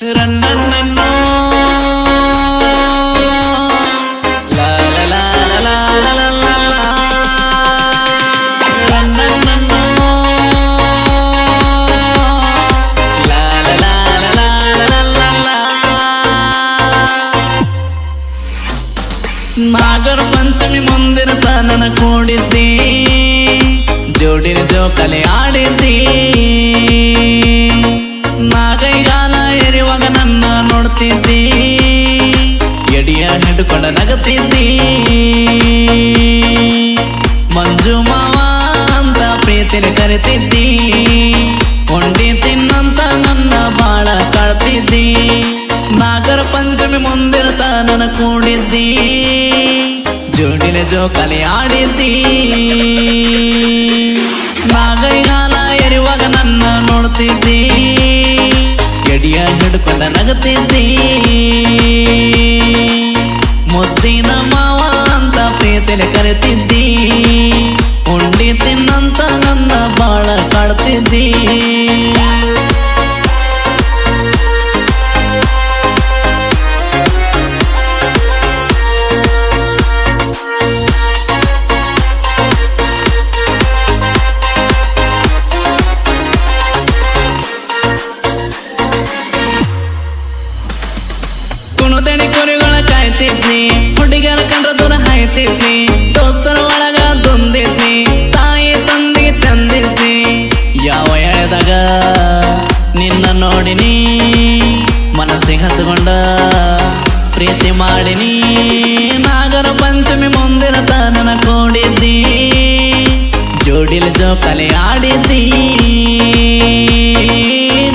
ರನ್ನನ್ನೋ ಲಾ ಲಾ ಲಾ ಲಾ ಲಾ ಲಾ ಲಾ ರನ್ನನ್ನೋ ಲಾ ಲಾ ಲಾ ಲಾ ಲಾ ಲಾ ಲಾ ನಾಗರ ಪಂಚಮಿ ಮುಂದಿನ ನನ್ನ ಕೂಡಿದ್ದಿ ಜೋಡಿನ ಜೋಕಲೆ ಆಡಿದ್ದಿ ನಾಗೈಗಾಲ ಎರಿವಾಗ ನನ್ನ ನೋಡ್ತಿದ್ದಿ ಎಡಿಯ ಹಿಡ್ಕೊಂಡ ನಗತಿದ್ದಿ ಮಂಜು ಮಾವ ಅಂತ ಪ್ರೀತಿನ ಕರಿತಿದ್ದಿ ಉಂಡಿ ತಿನ್ನಂತ ನನ್ನ ಬಾಳ ಕಾಡ್ತಿದ್ದಿ ನಾಗರ ಪಂಚಮಿ ಮುಂದಿರ್ತ ನನ್ನ ಕೂಡಿದ್ದಿ ಜೋಡಿನ ಜೋಕಾಲಿ ಆಡಿದ್ದಿ ನಾಗೈಗಾಲ ಎರಿವಾಗ ನನ್ನ ನೋಡ್ತಿದ್ದಿ ಎಡಿಯ ಹಿಡ್ಕೊಂಡ ನಗತಿದ್ದಿ ಮುದ್ದಿನ ಮಾವ ಅಂತ ಪ್ರೀತಿನ ಕರಿತಿದ್ದಿ ಉಂಡಿ ತಿನ್ನಂತ ನನ್ನ ಬಾಳ ಕಾಡ್ತಿದ್ದಿ ಕುಣದಣಿ ಕುರಿಗಳ ಕಾಯ್ತಿದ್ನಿ ಹುಡುಗರ ಕಂಡ್ರ ದೂರ ಹಾಯ್ತಿದ್ನಿ ದೋಸ್ತರ ಒಳಗ ದುಂದಿದ್ನಿ ತಾಯಿ ತಂದಿಗೆ ಚಂದಿದ್ನಿ ಯಾವ ಎಳೆದಾಗ ನಿನ್ನ ನೋಡಿನಿ ಮನಸ್ಸಿಗೆ ಹಚ್ಕೊಂಡ ಪ್ರೀತಿ ಮಾಡಿನಿ ನಾಗರ ಪಂಚಮಿ ಮುಂದಿರತ ನನ್ನ ಕೂಡಿದ್ದಿ ಜೋಡಿಲ ಜೋಕಾಲಿ ಆಡಿದ್ದಿ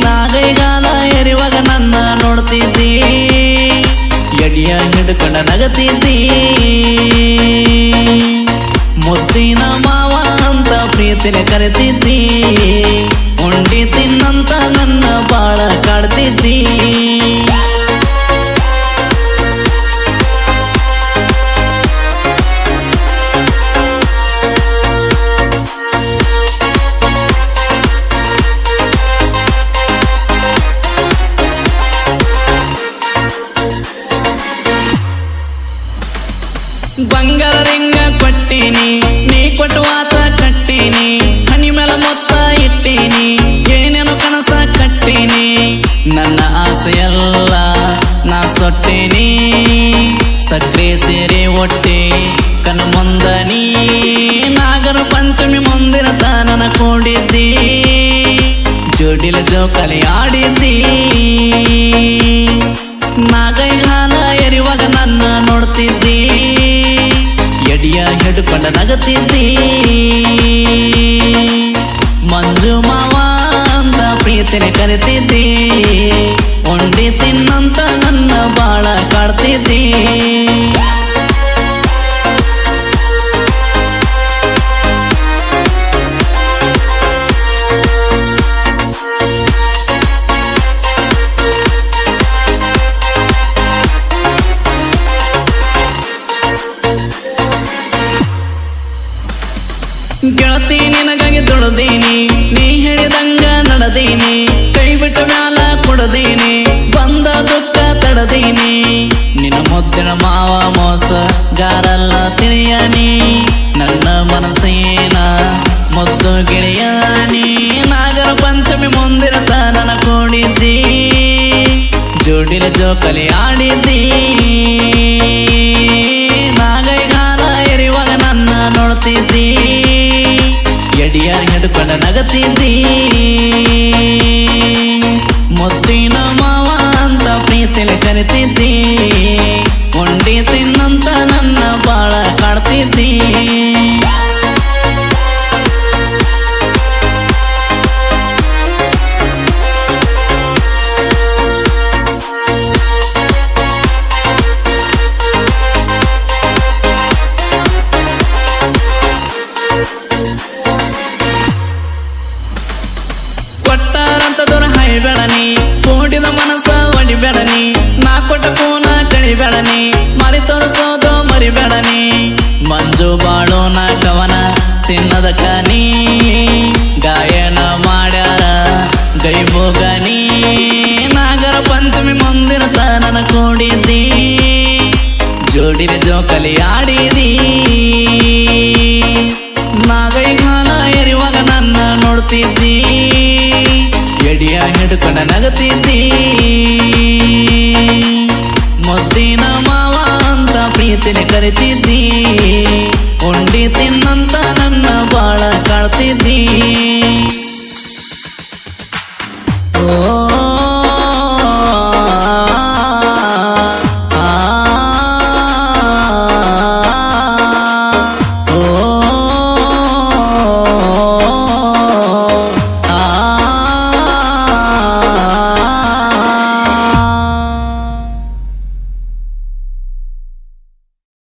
ನಾಗೈಗಾಲ ಎರಿವಾಗ ನನ್ನ ನೋಡ್ತಿದ್ದಿ ಎಡಿಯ ಹಿಡ್ಕೊಂಡ ನಗತಿದ್ದಿ ಮುದ್ದಿನ ಮಾವ ಅಂತ ಪ್ರೀತಿನ ಕರಿತಿದ್ದಿ ಉಂಡಿ ತಿನ್ನಂತ ನನ್ನ ಬಾಳ ಕಾಡ್ತಿದ್ದಿ ಬಂಗಾರ ರಿಂಗ ಕೊಟ್ಟಿನಿ ನೀ ಕೊಟ್ಟುವಾತ ಕಟ್ಟಿನಿ ಹನಿ ಮೇಲ ಮೊತ್ತ ಇಟ್ಟಿನಿ ಏನೇನು ಕನಸ ಕಟ್ಟಿನಿ ನನ್ನ ಆಸೆಯಲ್ಲ ನಾ ಸೊಟ್ಟಿನಿ ಸಕ್ರೆ ಸೇರಿ ಒಟ್ಟಿ ಕನ ಮುಂದನಿ ನಾಗರ ಪಂಚಮಿ ಮುಂದಿರತ ನನ್ನ ಕೂಡಿದ್ದಿ ಜೋಡಿಲ ಜೋಕಾಲಿ ಆಡಿದ್ದಿ ನಾಗೈಗಾಲ ಎರಿವಾಗ ನನ್ನ ನೋಡ್ತಿದ್ದಿ ಎಡಿಯ ಹಿಡ್ಕೊಂಡ ನಗತಿದ್ದಿ ಮಂಜು ಮಾವ ಅಂತ ಪ್ರೀತಿನ ಕರಿತಿದ್ದಿ ಉಂಡಿ ತಿನ್ನಂತ ನನ್ನ ಬಾಳ ಕಾಡ್ತಿದ್ದಿ ಗೆಳತಿ ನಿನಗಾಗಿ ದುಡ್ದೀನಿ ನೀ ಹೇಳಿದಂಗ ನಡೆದೀನಿ ಕೈ ಬಿಟ್ಟ ಮ್ಯಾಲ ಕೊಡದೀನಿ ಬಂದ ದುಃಖ ತಡದೀನಿ ನಿನ್ನ ಮುದ್ದಿನ ಮಾವ ಮೋಸ ಗಾರಲ್ಲ ತಿಳಿಯನಿ ನನ್ನ ಮನಸ್ಸೇನ ಮುದ್ದು ಗೆಳೆಯನಿ ನಾಗರ ಪಂಚಮಿ ಮುಂದಿರತ ನನ್ನ ಕೂಡಿದ್ದಿ ಜೋಡಿಲ ಜೋಕಾಲಿ ಆಡಿದ್ದಿ ನಾಗೈಗಾಲ ಎರಿವಾಗ ನನ್ನ ನೋಡ್ತಿದ್ದಿ ಎಡಿಯ ಹಿಡ್ಕೊಂಡ ನಗತಿದ್ದಿ ಮುದ್ದಿನ ಮಾವ ಅಂತ ಪ್ರೀತಿನ ಕರಿತಿದ್ದಿ ಉಂಡಿ ತಿನ್ನಂತ ನನ್ನ ಬಾಳ ಕಾಡ್ತಿದ್ದಿ ಕೊಟ್ಟಾರಂತ ದೂರ ಹಾಯ್ಬೇಡನಿ ಕೂಡಿದ ಮನಸ್ಸ ಒಡಿಬೇಡನಿ ನಾ ಕೊಟ್ಟ ಕೂನ ಕಳಿಬೇಡನಿ ಮರಿ ತೋರಿಸೋದು ಮರಿಬೇಡನಿ ಮಂಜು ಬಾಳು ನಾ ಕವನ ಚಿನ್ನದ ಕನಿ ಗಾಯನ ಮಾಡ್ಯಾರ ಗೈಬುಗನಿ ನಾಗ ನಾಗರ ಪಂಚಮಿ ಮುಂದಿನ ತನನ ಕೂಡಿದ್ದಿ ಜೋಡಿನ ಜೋಕಲಿ ಆಡಿದಿ ನಾಗೈಗಾಲ ಎರಿವಾಗ ನನ್ನ ನೋಡ್ತಿದ್ದಿ ಎಡಿಯ ಹಿಡ್ಕೊಂಡ ನಗತಿದ್ದಿ